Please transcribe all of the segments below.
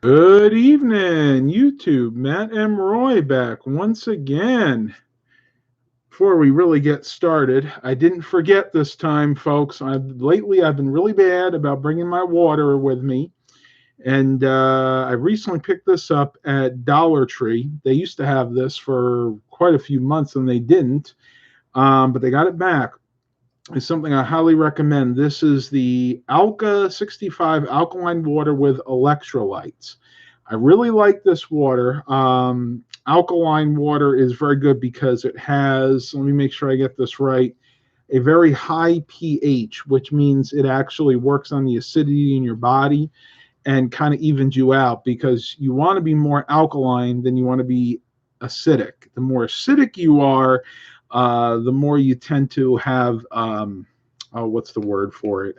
Good evening, YouTube. Matt M. Roy back once again. Before we really get started, I didn't forget this time, folks. Lately I've been really bad about bringing my water with me, and I recently picked this up at Dollar Tree. They used to have this for quite a few months, and they didn't, but they got it back. It's something I highly recommend. This is the Alka 65 alkaline water with electrolytes. I really like this water. Alkaline water is very good because it has, let me make sure I get this right, a very high pH, which means it actually works on the acidity in your body and kind of evens you out because you want to be more alkaline than you want to be acidic. The more acidic you are, the more you tend to have what's the word for it?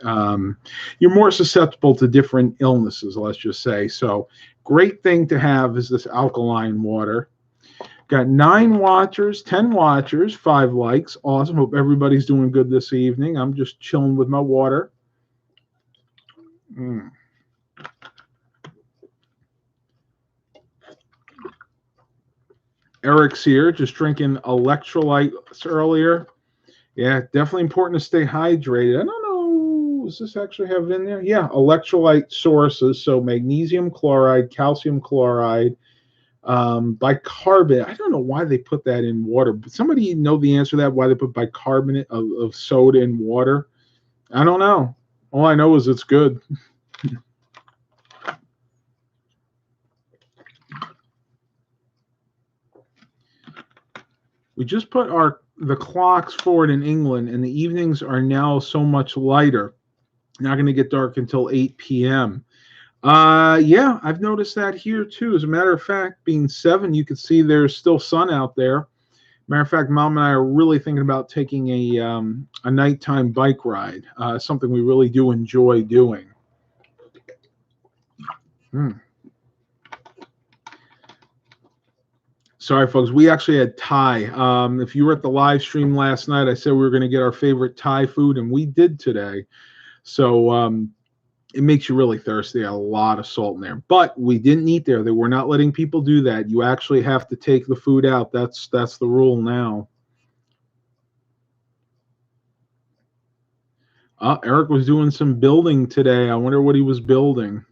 You're more susceptible to different illnesses, let's just say. So, great thing to have is this alkaline water. Got 9 watchers, 10 watchers, 5 likes. Awesome. Hope everybody's doing good this evening. I'm just chilling with my water. Mm. Eric's here, just drinking electrolytes earlier. Yeah, definitely important to stay hydrated. I don't know, does this actually have it in there? Yeah, electrolyte sources. So magnesium chloride, calcium chloride, bicarbonate. I don't know why they put that in water, but somebody know the answer to that, why they put bicarbonate of soda in water? I don't know. All I know is it's good. We just put the clocks forward in England, and the evenings are now so much lighter. Not going to get dark until 8 p.m. Yeah, I've noticed that here too. As a matter of fact, being 7, you can see there's still sun out there. Matter of fact, Mom and I are really thinking about taking a nighttime bike ride. Something we really do enjoy doing. Hmm. Sorry, folks. We actually had Thai. If you were at the live stream last night, I said we were going to get our favorite Thai food, and we did today. So it makes you really thirsty. A lot of salt in there, but we didn't eat there. They were not letting people do that. You actually have to take the food out. That's the rule now. Eric was doing some building today. I wonder what he was building.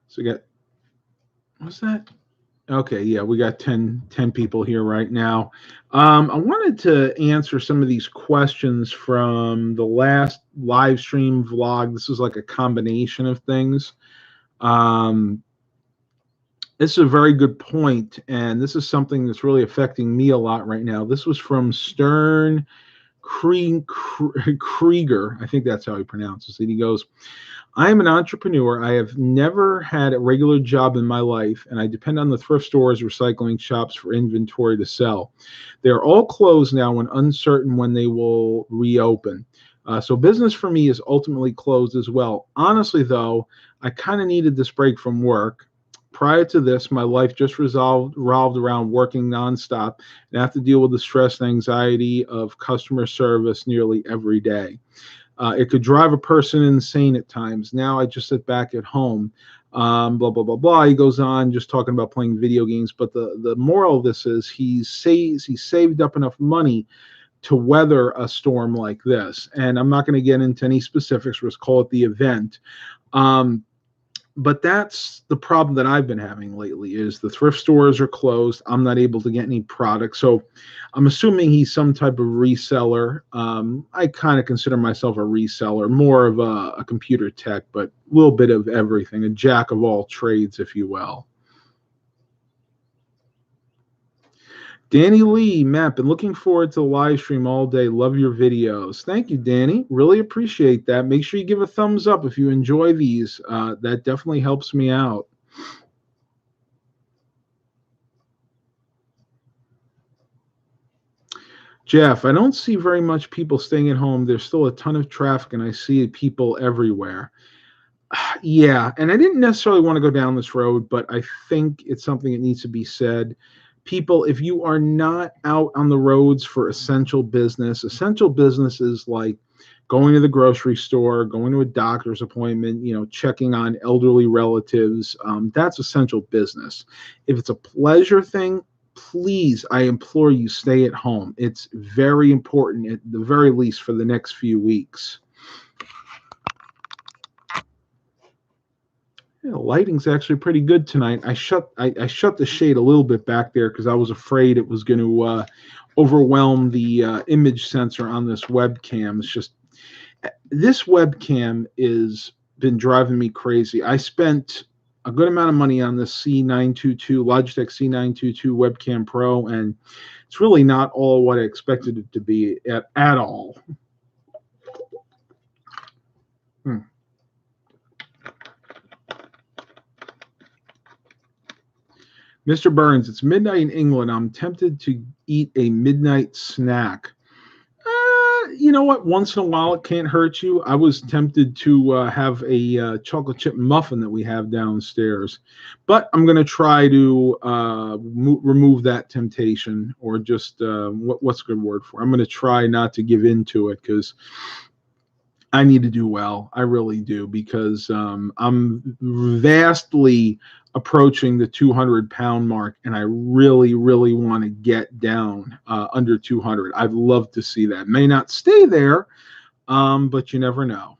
So we got, what's that? Okay, yeah, we got 10 people here right now. I wanted to answer some of these questions from the last live stream vlog. This is like a combination of things. This is a very good point, and this is something that's really affecting me a lot right now. This was from Stern Krieger. I think that's how he pronounces it. He goes, I am an entrepreneur. I have never had a regular job in my life, and I depend on the thrift stores, recycling shops for inventory to sell. They're all closed now and uncertain when they will reopen. So business for me is ultimately closed as well. Honestly, though, I kind of needed this break from work. Prior to this, my life just revolved around working nonstop and I have to deal with the stress and anxiety of customer service nearly every day. It could drive a person insane at times. Now I just sit back at home. Blah blah blah blah. He goes on just talking about playing video games, but the moral of this is he saved up enough money to weather a storm like this. And I'm not going to get into any specifics. Let's call it the event. But that's the problem that I've been having lately is the thrift stores are closed. I'm not able to get any products. So I'm assuming he's some type of reseller. I kind of consider myself a reseller, more of a computer tech, but a little bit of everything, a jack of all trades, if you will. Danny Lee, Matt, been looking forward to the live stream all day. Love your videos. Thank you, Danny. Really appreciate that. Make sure you give a thumbs up if you enjoy these. That definitely helps me out. Jeff, I don't see very much people staying at home. There's still a ton of traffic, and I see people everywhere. Yeah, and I didn't necessarily want to go down this road, but I think it's something that needs to be said. People, if you are not out on the roads for essential business is like going to the grocery store, going to a doctor's appointment, checking on elderly relatives. That's essential business. If it's a pleasure thing, please, I implore you, stay at home. It's very important, at the very least, for the next few weeks. Yeah, the lighting's actually pretty good tonight. I shut the shade a little bit back there because I was afraid it was going to overwhelm the image sensor on this webcam. It's just this webcam is been driving me crazy. I spent a good amount of money on this C922 Logitech C922 webcam Pro, and it's really not all what I expected it to be at all. Mr. Burns, it's midnight in England. I'm tempted to eat a midnight snack. You know what? Once in a while, it can't hurt you. I was tempted to have a chocolate chip muffin that we have downstairs, but I'm going to try to remove that temptation, or just what's a good word for it? I'm going to try not to give in to it, because I need to do well. I really do, because I'm vastly approaching the 200-pound mark, and I really, really want to get down under 200. I'd love to see that. May not stay there, but you never know.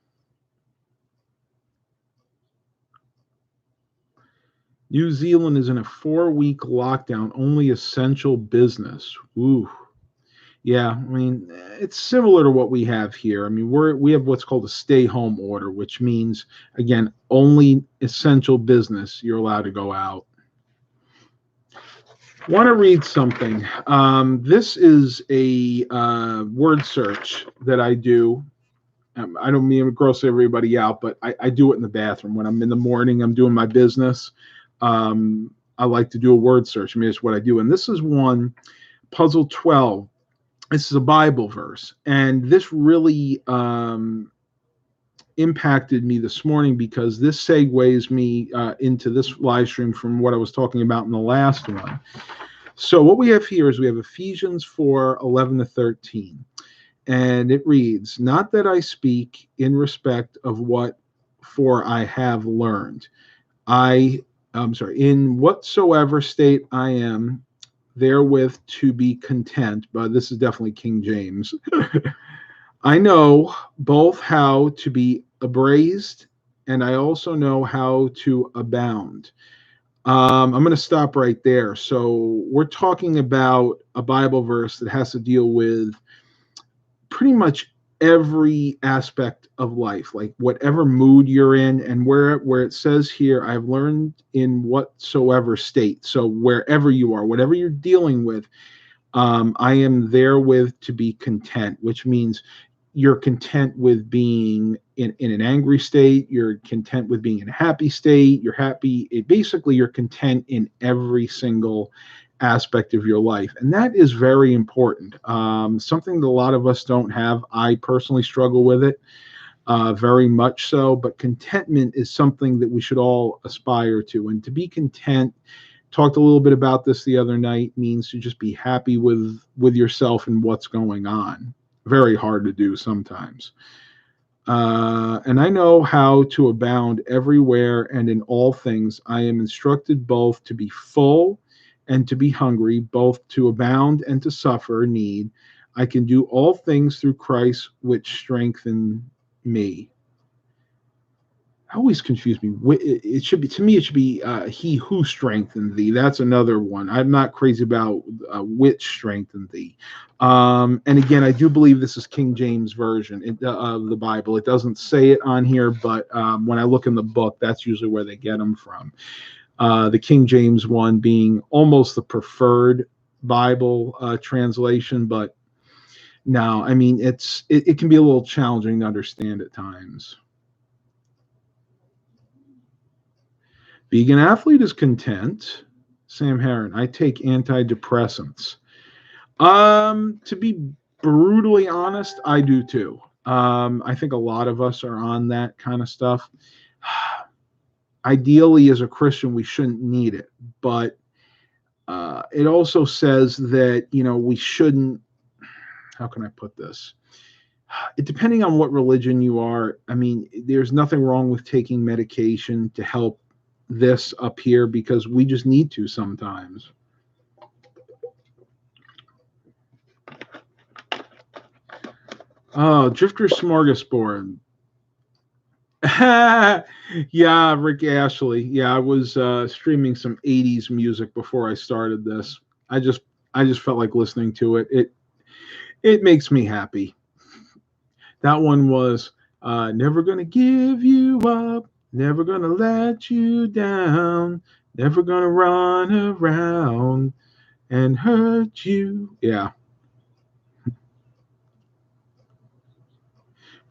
New Zealand is in a 4-week lockdown, only essential business. Ooh. Yeah, I mean, it's similar to what we have here. I mean, we have what's called a stay-home order, which means, again, only essential business you're allowed to go out. Want to read something. This is a word search that I do. I don't mean to gross everybody out, but I do it in the bathroom. When I'm in the morning, I'm doing my business. I like to do a word search. I mean, it's what I do. And this is one, Puzzle 12. This is a Bible verse, and this really impacted me this morning, because this segues me into this live stream from what I was talking about in the last one. So what we have here is we have Ephesians 4:11-13, and it reads, "Not that I speak in respect of what for I have learned. In whatsoever state I am, therewith to be content," but this is definitely King James. "I know both how to be abased, and I also know how to abound." I'm going to stop right there. So we're talking about a Bible verse that has to deal with pretty much every aspect of life, like whatever mood you're in, and where it says here, "I've learned in whatsoever state." So wherever you are, whatever you're dealing with, I am therewith to be content, which means you're content with being in an angry state. You're content with being in a happy state. Basically, you're content in every single aspect of your life. And that is very important. Something that a lot of us don't have. I personally struggle with it very much so, but contentment is something that we should all aspire to. And to be content, talked a little bit about this the other night, means to just be happy with yourself and what's going on. Very hard to do sometimes. "And I know how to abound everywhere and in all things. I am instructed both to be full and to be hungry, both to abound and to suffer need. I can do all things through Christ, which strengthen me." I always confuse me. It should be, to me, it should be "he who strengthened thee." That's another one. I'm not crazy about which strengthened thee. And again, I do believe this is King James version of the Bible. It doesn't say it on here, but when I look in the book, that's usually where they get them from. The King James one being almost the preferred Bible translation, but no, I mean, it can be a little challenging to understand at times. Vegan athlete is content. Sam Heron, "I take antidepressants." To be brutally honest, I do too. I think a lot of us are on that kind of stuff. Ideally, as a Christian, we shouldn't need it, but it also says that we shouldn't. How can I put this? depending on what religion you are, I mean, there's nothing wrong with taking medication to help this up here because we just need to sometimes. Oh, Drifter Smorgasbord. Yeah, Rick Ashley. Yeah, I was streaming some '80s music before I started this. I just I just felt like listening to it. It makes me happy. That one was never gonna give you up, never gonna let you down, never gonna run around and hurt you. Yeah,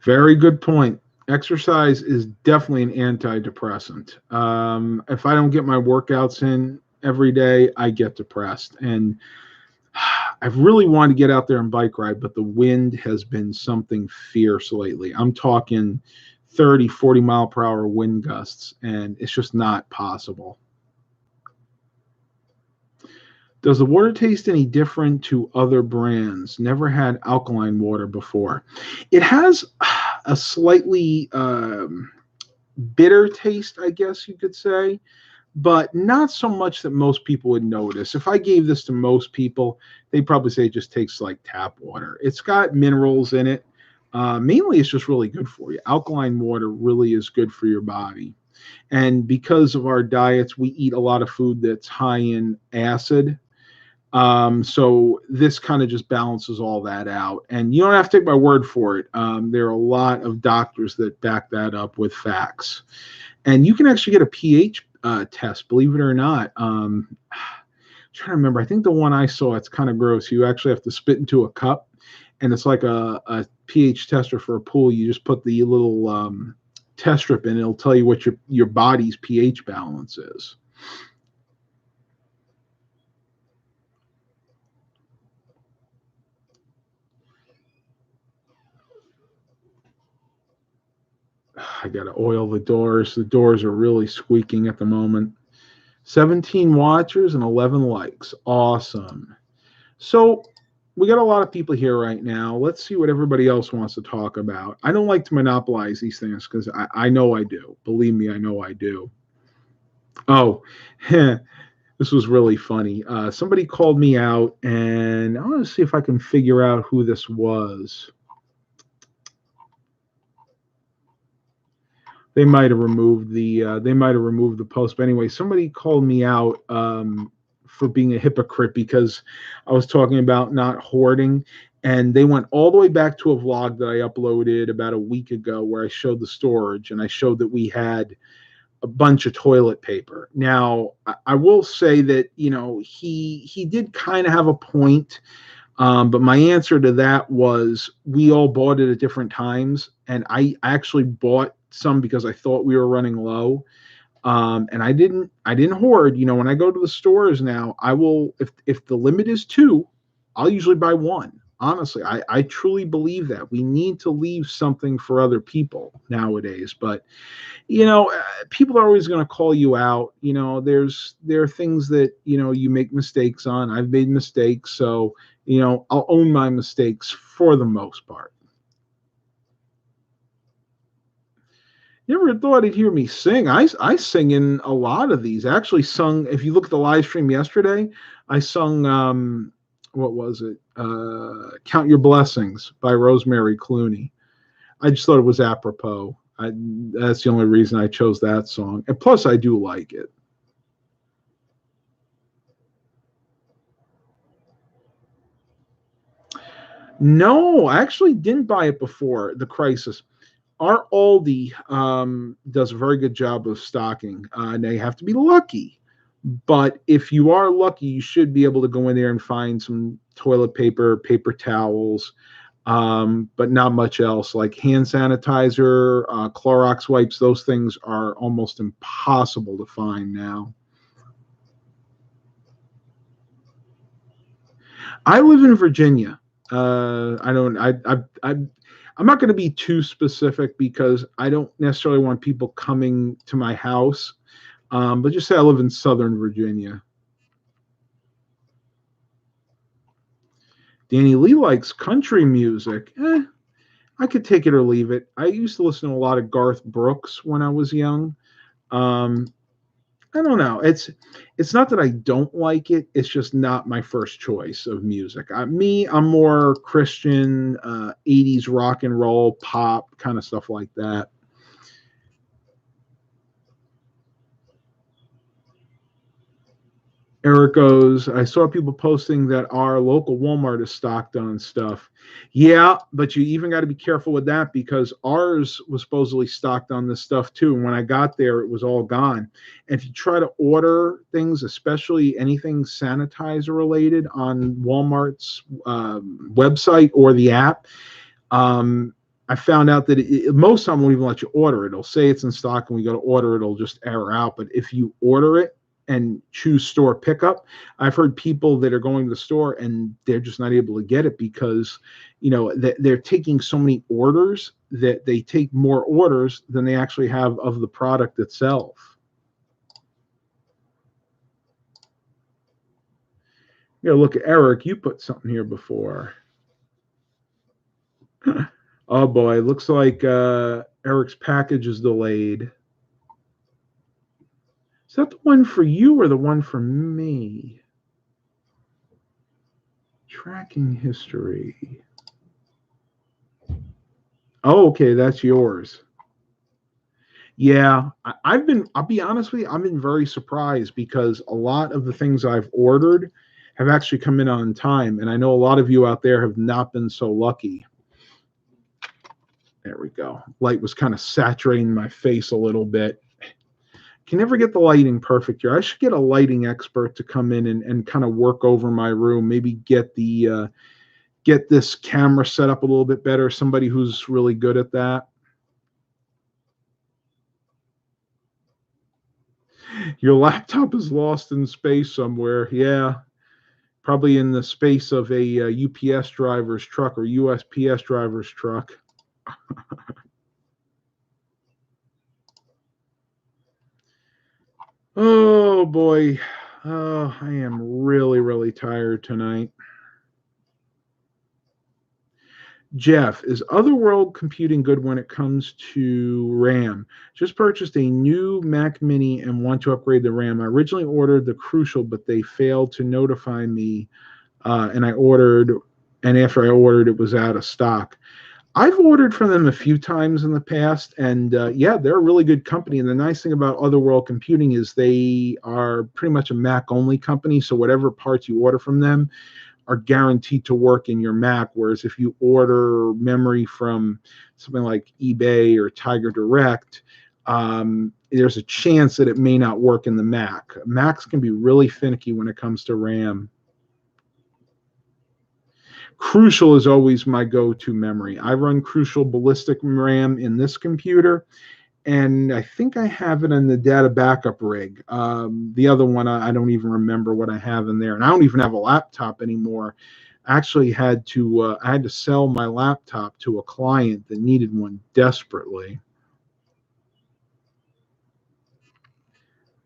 very good point. Exercise is definitely an antidepressant. If I don't get my workouts in every day, I get depressed. And I've really wanted to get out there and bike ride, but the wind has been something fierce lately. I'm talking 30, 40 mile per hour wind gusts, and it's just not possible. Does the water taste any different to other brands? Never had alkaline water before. It has a slightly bitter taste, I guess you could say, but not so much that most people would notice. If I gave this to most people, they'd probably say it just tastes like tap water. It's got minerals in it. Mainly, it's just really good for you. Alkaline water really is good for your body. And because of our diets, we eat a lot of food that's high in acid. So this kind of just balances all that out. And you don't have to take my word for it. There are a lot of doctors that back that up with facts. And you can actually get a pH test, believe it or not. Trying to remember. I think the one I saw, it's kind of gross. You actually have to spit into a cup, and it's like a pH tester for a pool. You just put the little test strip in, and it'll tell you what your body's pH balance is. I got to oil the doors. The doors are really squeaking at the moment. 17 watchers and 11 likes. Awesome. So we got a lot of people here right now. Let's see what everybody else wants to talk about. I don't like to monopolize these things because I know I do. Believe me, I know I do. Oh, this was really funny. Somebody called me out, and I want to see if I can figure out who this was. They might have removed the post. But anyway, somebody called me out for being a hypocrite because I was talking about not hoarding, and they went all the way back to a vlog that I uploaded about a week ago where I showed the storage and I showed that we had a bunch of toilet paper. Now, I will say that he did kind of have a point. But my answer to that was we all bought it at different times, and I actually bought some because I thought we were running low. And I didn't hoard. When I go to the stores now, I will if the limit is two, I'll usually buy one. Honestly, I truly believe that we need to leave something for other people nowadays. But people are always going to call you out. There are things that you make mistakes on. I've made mistakes, so I'll own my mistakes for the most part. You ever thought I'd hear me sing? I sing in a lot of these. I actually sung. If you look at the live stream yesterday, I sung. What was it? "Count Your Blessings" by Rosemary Clooney. I just thought it was apropos. That's the only reason I chose that song. And plus, I do like it. No, I actually didn't buy it before the crisis. Our Aldi does a very good job of stocking. Now you have to be lucky, but if you are lucky, you should be able to go in there and find some toilet paper, paper towels, but not much else. Like hand sanitizer, Clorox wipes, those things are almost impossible to find now. I live in Virginia. I don't. I'm not going to be too specific because I don't necessarily want people coming to my house. But just say I live in Southern Virginia. Danny Lee likes country music. I could take it or leave it. I used to listen to a lot of Garth Brooks when I was young. Um, I don't know. It's not that I don't like it. It's just not my first choice of music. I'm more Christian, 80s rock and roll, pop kind of stuff like that. Eric goes, I saw people posting that our local Walmart is stocked on stuff. Yeah, but you even got to be careful with that because ours was supposedly stocked on this stuff too. And when I got there, it was all gone. And if you try to order things, especially anything sanitizer related on Walmart's website or the app, um, I found out that most of them won't even let you order it. It'll say it's in stock, and we go to order it, it'll just error out. But if you order it and choose store pickup, I've heard people that are going to the store and they're just not able to get it because, they're taking so many orders that they take more orders than they actually have of the product itself. Look, Eric, you put something here before. Oh boy, looks like Eric's package is delayed. Is that the one for you or the one for me? Tracking history. Oh, okay, that's yours. Yeah, I'll be honest with you, I've been very surprised because a lot of the things I've ordered have actually come in on time. And I know a lot of you out there have not been so lucky. There we go. Light was kind of saturating my face a little bit. Can never get the lighting perfect here. I should get a lighting expert to come in and kind of work over my room. Maybe get this camera set up a little bit better. Somebody who's really good at that. Your laptop is lost in space somewhere. Yeah, probably in the space of a UPS driver's truck or USPS driver's truck. Oh boy. Oh, I am really, really tired tonight. Jeff, is Otherworld computing good when it comes to RAM? Just purchased a new Mac Mini and want to upgrade the RAM. I originally ordered the Crucial, but they failed to notify me, and after I ordered, it was out of stock. I've ordered from them a few times in the past, and yeah, they're a really good company. And the nice thing about Otherworld Computing is they are pretty much a Mac only company. So whatever parts you order from them are guaranteed to work in your Mac. Whereas if you order memory from something like eBay or Tiger Direct, there's a chance that it may not work in the Mac. Macs can be really finicky when it comes to RAM. Crucial is always my go-to memory. I run Crucial Ballistic RAM in this computer, and I think I have it in the data backup rig. The other one, I don't even remember what I have in there, and I don't even have a laptop anymore. I actually I had to sell my laptop to a client that needed one desperately.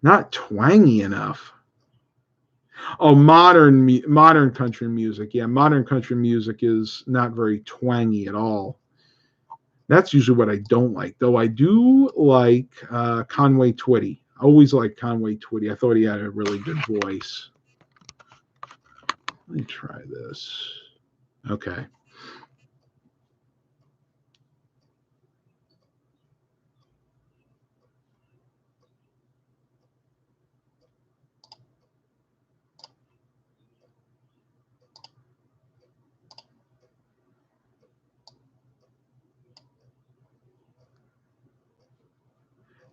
Not twangy enough. Oh, modern country music. Yeah, modern country music is not very twangy at all. That's usually what I don't like, though. I do like Conway Twitty. I always like Conway Twitty. I thought he had a really good voice. Let me try this. Okay.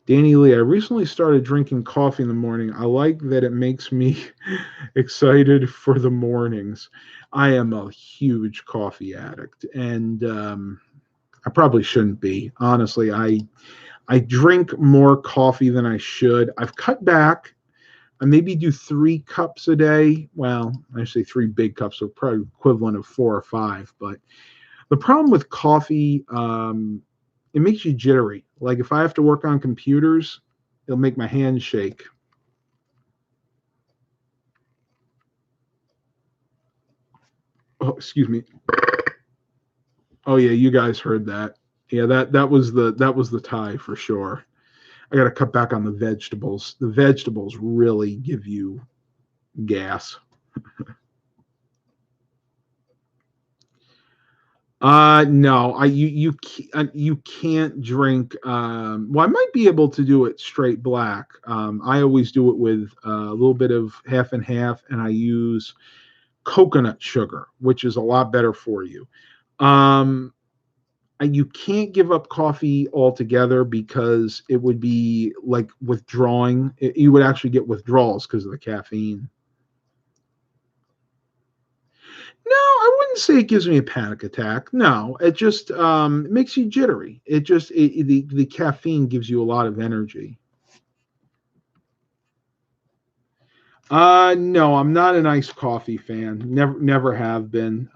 Danny Lee, I recently started drinking coffee in the morning. I like that it makes me excited for the mornings. I am a huge coffee addict, and I probably shouldn't be. Honestly, I drink more coffee than I should. I've cut back. I maybe do 3 cups a day. Well, I say 3 big cups, so probably equivalent of 4 or 5. But the problem with coffee, it makes you jittery. Like if I have to work on computers, it'll make my hands shake. Oh, excuse me. Oh yeah, you guys heard that. Yeah, that was the tie for sure. I got to cut back on the vegetables. The vegetables really give you gas. No, you can't drink. Well, I might be able to do it straight black. I always do it with a little bit of half and half, and I use coconut sugar, which is a lot better for you. Um, and you can't give up coffee altogether because it would be like withdrawing. You would actually get withdrawals because of the caffeine. No, I wouldn't say it gives me a panic attack. No, it just makes you jittery. The caffeine gives you a lot of energy. No, I'm not an iced coffee fan. Never have been.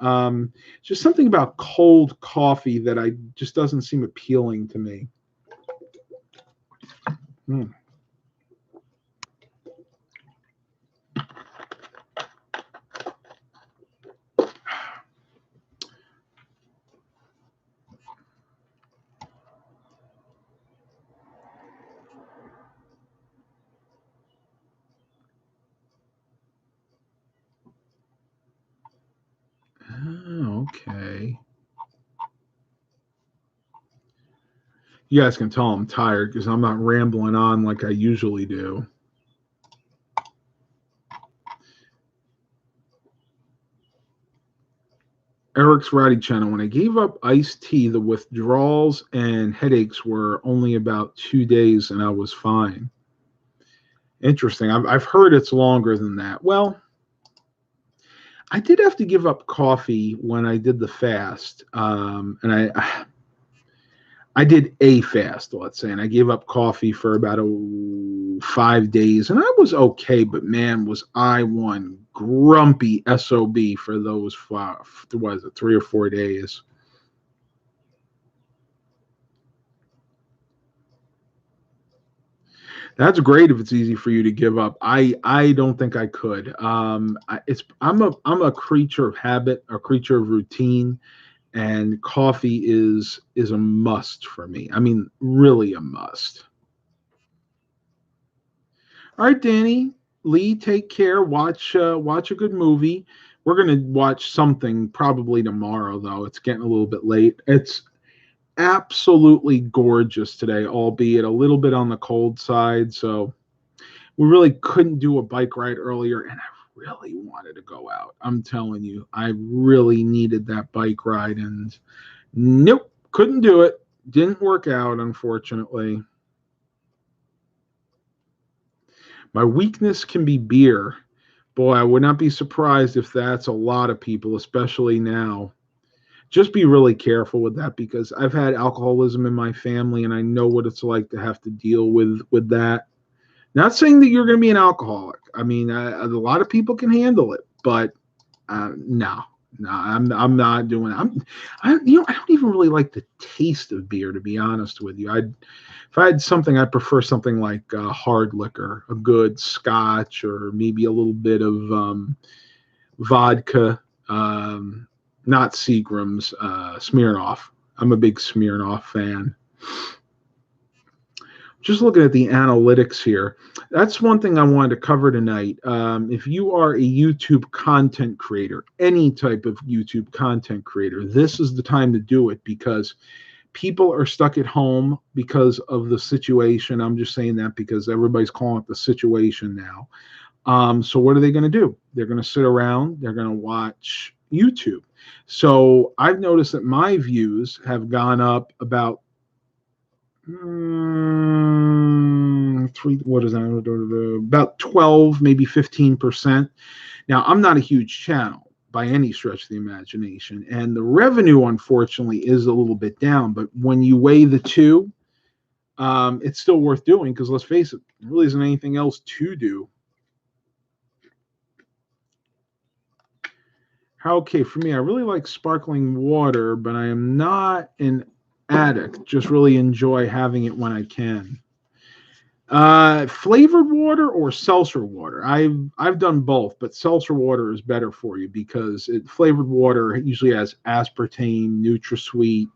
Just something about cold coffee that I just doesn't seem appealing to me. Mm. Oh, okay. You guys can tell I'm tired because I'm not rambling on like I usually do. Eric's Rowdy Channel. When I gave up iced tea, the withdrawals and headaches were only about 2 days, and I was fine. Interesting. I've heard it's longer than that. Well, I did have to give up coffee when I did the fast, and I did a fast, let's say, and I gave up coffee for about 5 days, and I was okay. But man, was I one grumpy sob for those what is it, 3 or 4 days. That's great if it's easy for you to give up. I don't think I could. I'm a creature of habit, a creature of routine, and coffee is a must for me. I mean, really a must. All right, Danny, Lee, take care. Watch a good movie. We're gonna watch something probably tomorrow, though. It's getting a little bit late. It's absolutely gorgeous today, albeit a little bit on the cold side. So we really couldn't do a bike ride earlier, and I really wanted to go out. I'm telling you, I really needed that bike ride, and nope, couldn't do it. Didn't work out, unfortunately. My weakness can be beer. Boy, I would not be surprised if that's a lot of people, especially now. Just be really careful with that because I've had alcoholism in my family and I know what it's like to have to deal with that. Not saying that you're going to be an alcoholic. I mean, a lot of people can handle it, but no, no, I'm not doing it. I don't even really like the taste of beer, to be honest with you. If I had something, I'd prefer something like hard liquor, a good scotch, or maybe a little bit of vodka, not Seagram's, Smirnoff. I'm a big Smirnoff fan. Just looking at the analytics here, that's one thing I wanted to cover tonight. If you are a YouTube content creator, any type of YouTube content creator, this is the time to do it because people are stuck at home because of the situation. I'm just saying that because everybody's calling it the situation now. So what are they going to do? They're going to sit around. They're going to watch YouTube. So I've noticed that my views have gone up about three. What is that? About 12, maybe 15%. Now I'm not a huge channel by any stretch of the imagination, and the revenue, unfortunately, is a little bit down. But when you weigh the two, it's still worth doing because let's face it, there really isn't anything else to do. Okay, for me, I really like sparkling water, but I am not an addict. Just really enjoy having it when I can. Flavored water or seltzer water. I've done both, but seltzer water is better for you because flavored water usually has aspartame, NutraSweet,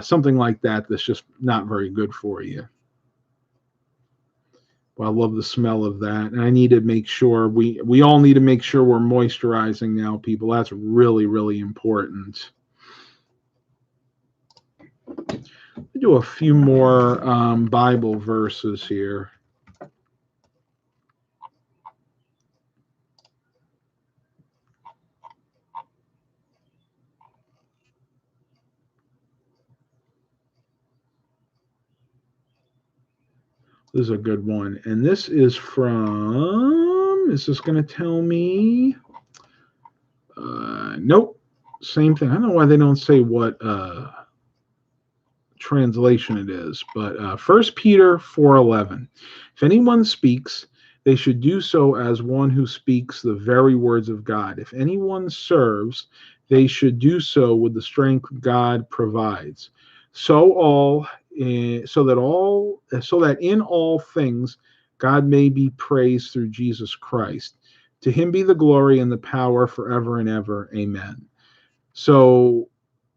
something like that. That's just not very good for you. Well, I love the smell of that, and I need to make sure we all need to make sure we're moisturizing now, people. That's really really important. I'll do a few more Bible verses here. This is a good one. And this is from, is this going to tell me? Nope. Same thing. I don't know why they don't say what translation it is, but 1 Peter 4:11. If anyone speaks, they should do so as one who speaks the very words of God. If anyone serves, they should do so with the strength God provides. So that in all things God may be praised through Jesus Christ. To him be the glory and the power forever and ever. Amen. So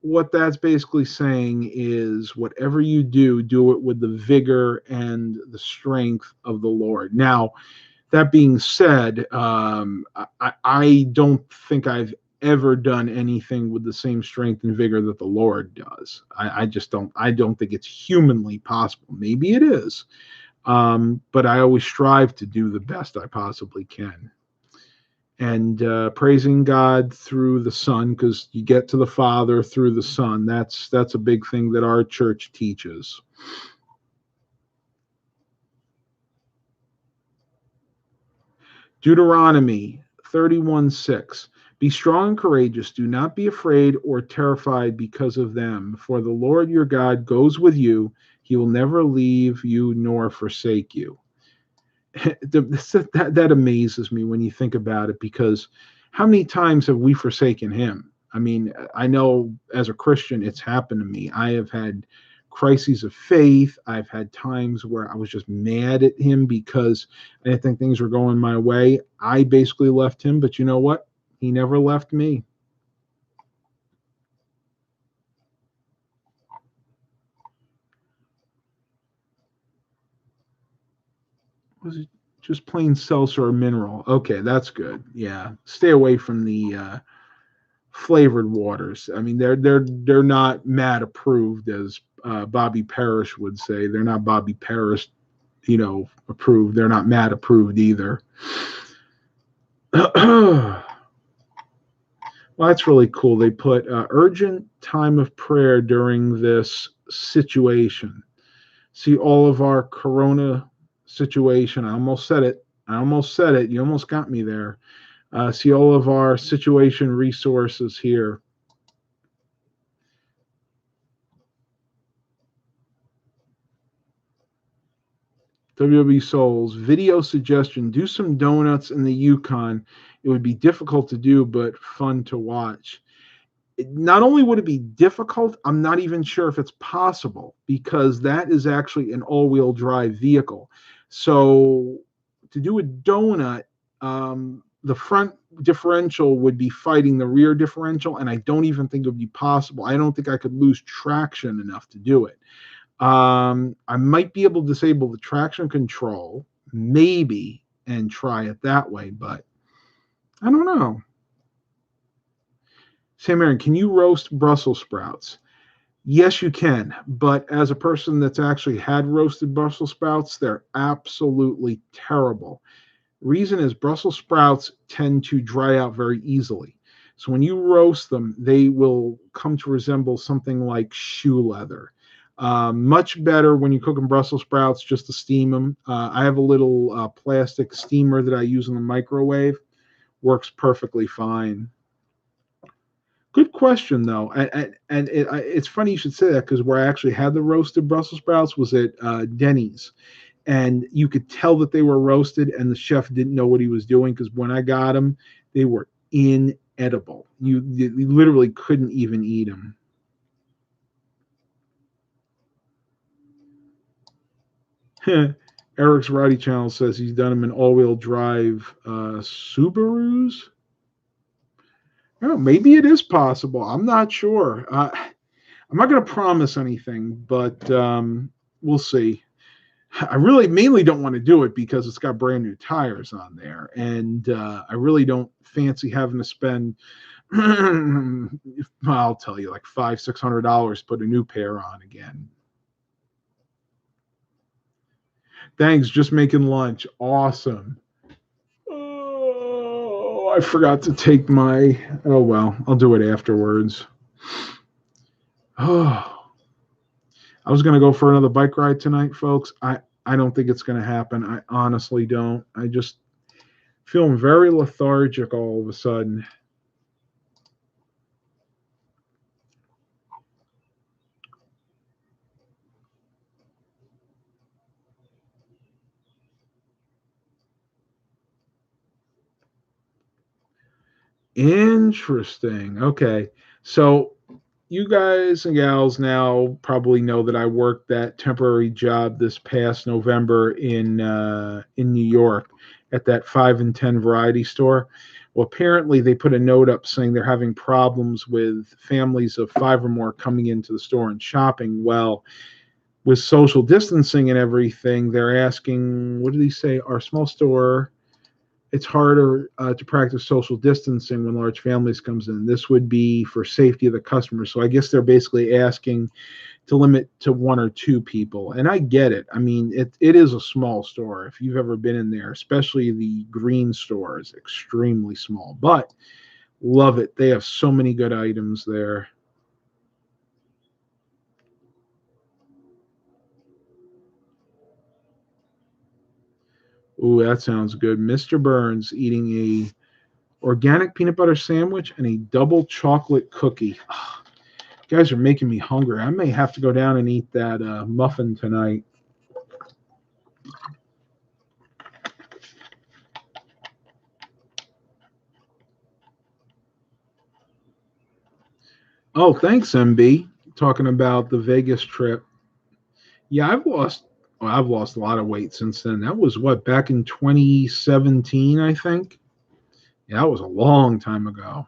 what that's basically saying is whatever you do, do it with the vigor and the strength of the Lord. Now, that being said, I don't think I've ever done anything with the same strength and vigor that the Lord does. I just don't. I don't think it's humanly possible. Maybe it is, but I always strive to do the best I possibly can. And praising God through the Son, because you get to the Father through the Son. That's a big thing that our church teaches. Deuteronomy 31:6. Be strong and courageous. Do not be afraid or terrified because of them, for the Lord your God goes with you. He will never leave you nor forsake you. That amazes me when you think about it, because how many times have we forsaken him? I mean, I know as a Christian it's happened to me. I have had crises of faith. I've had times where I was just mad at him because I didn't think things were going my way. I basically left him, but you know what? He never left me. Was it just plain seltzer or mineral? Okay, that's good. Yeah, stay away from the flavored waters. I mean, they're not Matt approved, as Bobby Parrish would say. They're not Bobby Parrish, approved. They're not Matt approved either. Well, that's really cool. They put urgent time of prayer during this situation. See all of our Corona situation. I almost said it. You almost got me there. See all of our situation resources here. WW Souls, video suggestion. Do some donuts in the Yukon. It would be difficult to do, but fun to watch. Not only would it be difficult, I'm not even sure if it's possible, because that is actually an all-wheel drive vehicle. So to do a donut, the front differential would be fighting the rear differential, and I don't even think it would be possible. I don't think I could lose traction enough to do it. I might be able to disable the traction control, maybe, and try it that way, but I don't know. Sam Aaron, can you roast Brussels sprouts? Yes, you can, but as a person that's actually had roasted Brussels sprouts, they're absolutely terrible. Reason is Brussels sprouts tend to dry out very easily. So when you roast them, they will come to resemble something like shoe leather. Much better when you're cooking Brussels sprouts just to steam them. I have a little plastic steamer that I use in the microwave. Works perfectly fine. Good question, though. And it's funny you should say that, because where I actually had the roasted Brussels sprouts was at Denny's. And you could tell that they were roasted, and the chef didn't know what he was doing, because when I got them, they were inedible. You literally couldn't even eat them. Eric's Variety Channel says he's done them in all-wheel drive Subarus. Oh, maybe it is possible. I'm not sure. I'm not going to promise anything, but we'll see. I really mainly don't want to do it because it's got brand new tires on there, and I really don't fancy having to spend. I'll tell you, like $500-600 put a new pair on again. Thanks, just making lunch. Awesome. Oh, I forgot to take my. Oh well, I'll do it afterwards. Oh, I was gonna go for another bike ride tonight, folks. I don't think it's gonna happen. I honestly don't. I just feeling very lethargic all of a sudden. Interesting. Okay. So you guys and gals now probably know that I worked that temporary job this past November in New York at that 5 and 10 variety store. Well, apparently they put a note up saying they're having problems with families of five or more coming into the store and shopping. Well, with social distancing and everything, they're asking, what did he say? Our small store, it's harder to practice social distancing when large families comes in. This would be for safety of the customer. So I guess they're basically asking to limit to one or two people. And I get it. I mean, it is a small store. If you've ever been in there, especially the green store is extremely small, but love it. They have so many good items there. Ooh, that sounds good. Mr. Burns eating a organic peanut butter sandwich and a double chocolate cookie. Oh, you guys are making me hungry. I may have to go down and eat that muffin tonight. Oh, thanks, MB. Talking about the Vegas trip. Yeah, I've lost a lot of weight since then. That was what, back in 2017, I think. Yeah, that was a long time ago.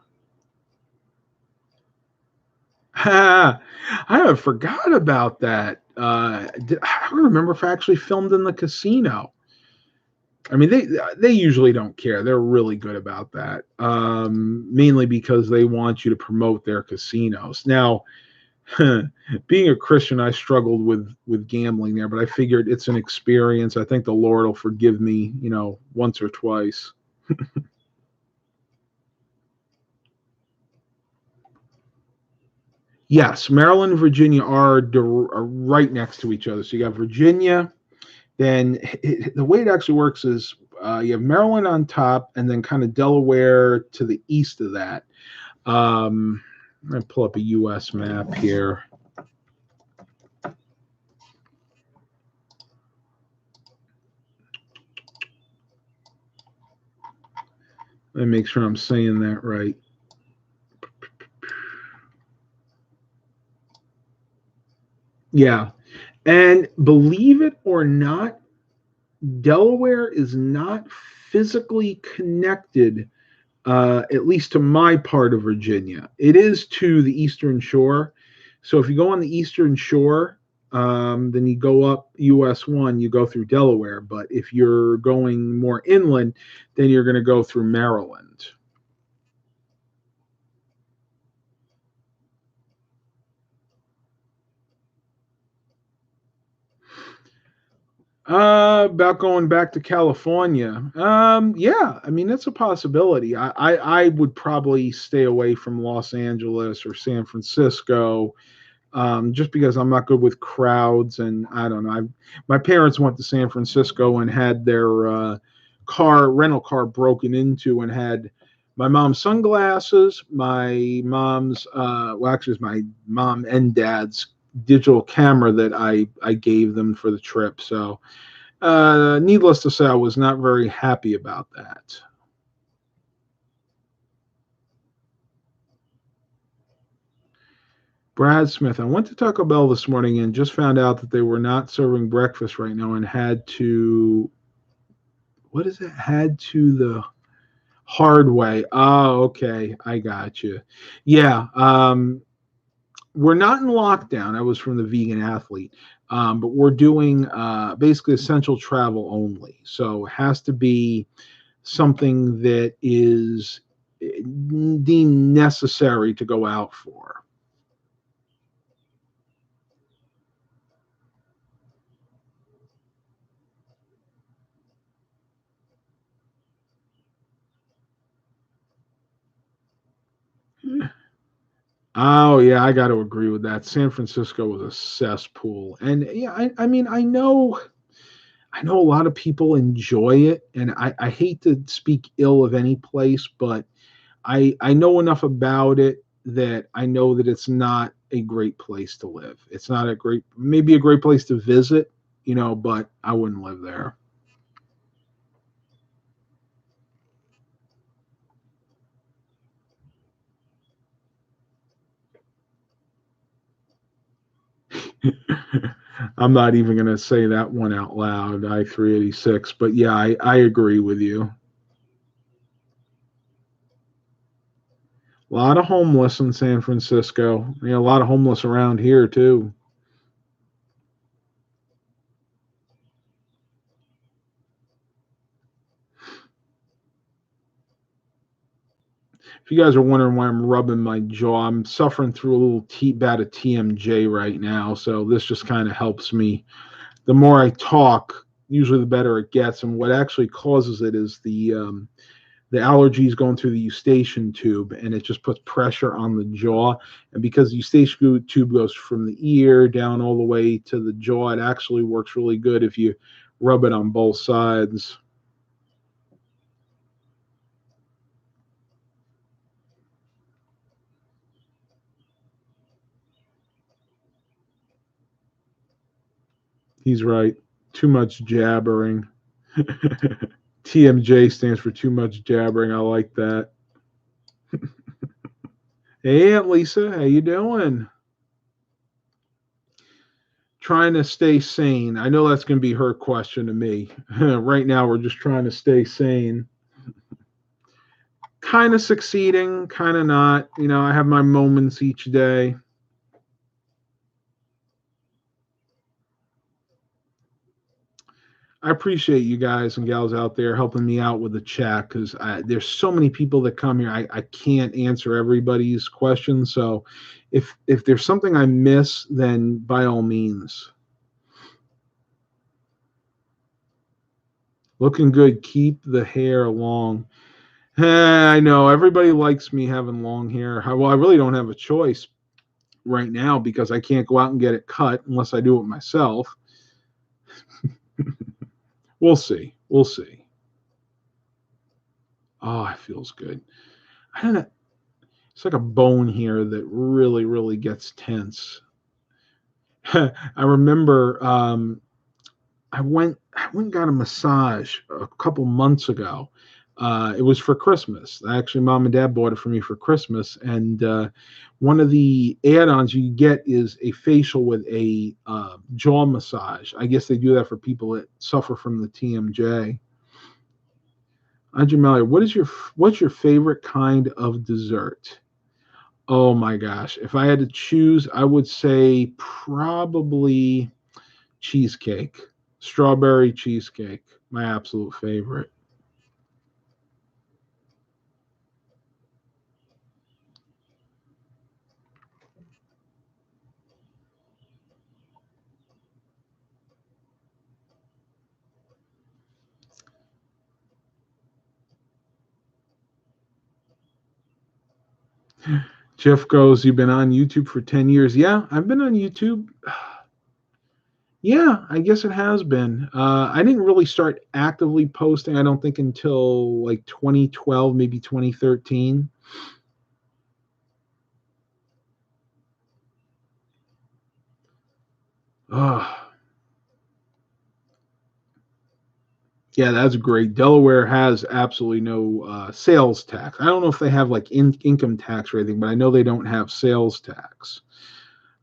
I have forgot about that. I don't remember if I actually filmed in the casino. I mean, they usually don't care. They're really good about that. Mainly because they want you to promote their casinos. Now, being a Christian, I struggled with gambling there, but I figured it's an experience. I think the Lord will forgive me, once or twice. Yes, Maryland and Virginia are right next to each other. So you got Virginia. Then the way it actually works is you have Maryland on top, and then kind of Delaware to the east of that. I'm going to pull up a U.S. map here. Let me make sure I'm saying that right. Yeah. And believe it or not, Delaware is not physically connected, at least to my part of Virginia. It is to the Eastern Shore. So if you go on the Eastern Shore, then you go up US 1, you go through Delaware. But if you're going more inland, then you're going to go through Maryland. About going back to California. Yeah, I mean that's a possibility. I would probably stay away from Los Angeles or San Francisco, just because I'm not good with crowds, and I don't know. My parents went to San Francisco and had their rental car broken into, and had my mom's sunglasses, my mom's well, actually, it's my mom and dad's digital camera that I gave them for the trip. So needless to say, I was not very happy about that. Brad Smith, I went to Taco Bell this morning and just found out that they were not serving breakfast right now and had to, what is it? Had to the hard way. Oh, okay. I got you. Yeah. We're not in lockdown. I was from the Vegan Athlete, but we're doing basically essential travel only. So it has to be something that is deemed necessary to go out for. Oh yeah, I got to agree with that. San Francisco was a cesspool, and yeah, I mean, I know a lot of people enjoy it, and I hate to speak ill of any place, but I know enough about it that I know that it's not a great place to live. It's not a great, maybe a great place to visit, but I wouldn't live there. I'm not even going to say that one out loud, I 386, but yeah, I agree with you. A lot of homeless in San Francisco. A lot of homeless around here too. If you guys are wondering why I'm rubbing my jaw, I'm suffering through a little bout of TMJ right now, so this just kind of helps me. The more I talk, usually the better it gets. And what actually causes it is the allergies going through the eustachian tube, and it just puts pressure on the jaw. And because the eustachian tube goes from the ear down all the way to the jaw, it actually works really good if you rub it on both sides. He's right. Too much jabbering. TMJ stands for too much jabbering. I like that. Hey, Aunt Lisa, how you doing? Trying to stay sane. I know that's going to be her question to me. Right now, we're just trying to stay sane. Kind of succeeding, kind of not. I have my moments each day. I appreciate you guys and gals out there helping me out with the chat because there's so many people that come here. I can't answer everybody's questions. So if there's something I miss, then by all means. Looking good. Keep the hair long. I know everybody likes me having long hair. Well, I really don't have a choice right now because I can't go out and get it cut unless I do it myself. We'll see. We'll see. Oh, it feels good. I don't know. It's like a bone here that really, really gets tense. I remember I went and got a massage a couple months ago. It was for Christmas. Actually, mom and dad bought it for me for Christmas, and one of the add-ons you get is a facial with a jaw massage. I guess they do that for people that suffer from the TMJ. Anjamalia, what's your favorite kind of dessert? Oh my gosh, if I had to choose, I would say probably cheesecake, strawberry cheesecake, my absolute favorite. Jeff goes, you've been on YouTube for 10 years. Yeah, I've been on YouTube. Yeah, I guess it has been. I didn't really start actively posting, I don't think, until like 2012, maybe 2013. Oh, yeah, that's great. Delaware has absolutely no sales tax. I don't know if they have like income tax or anything, but I know they don't have sales tax.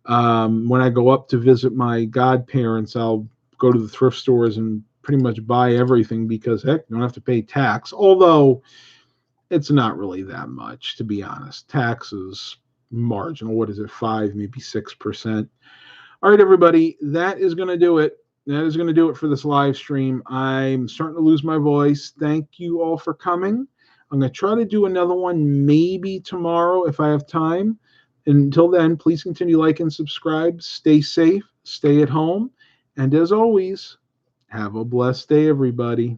When I go up to visit my godparents, I'll go to the thrift stores and pretty much buy everything because heck, you don't have to pay tax. Although it's not really that much, to be honest. Tax is marginal. What is it? 5, maybe 6%. All right, everybody, that is going to do it. That is going to do it for this live stream. I'm starting to lose my voice. Thank you all for coming. I'm going to try to do another one maybe tomorrow if I have time. Until then, please continue like and subscribe. Stay safe, stay at home, and as always, have a blessed day, everybody.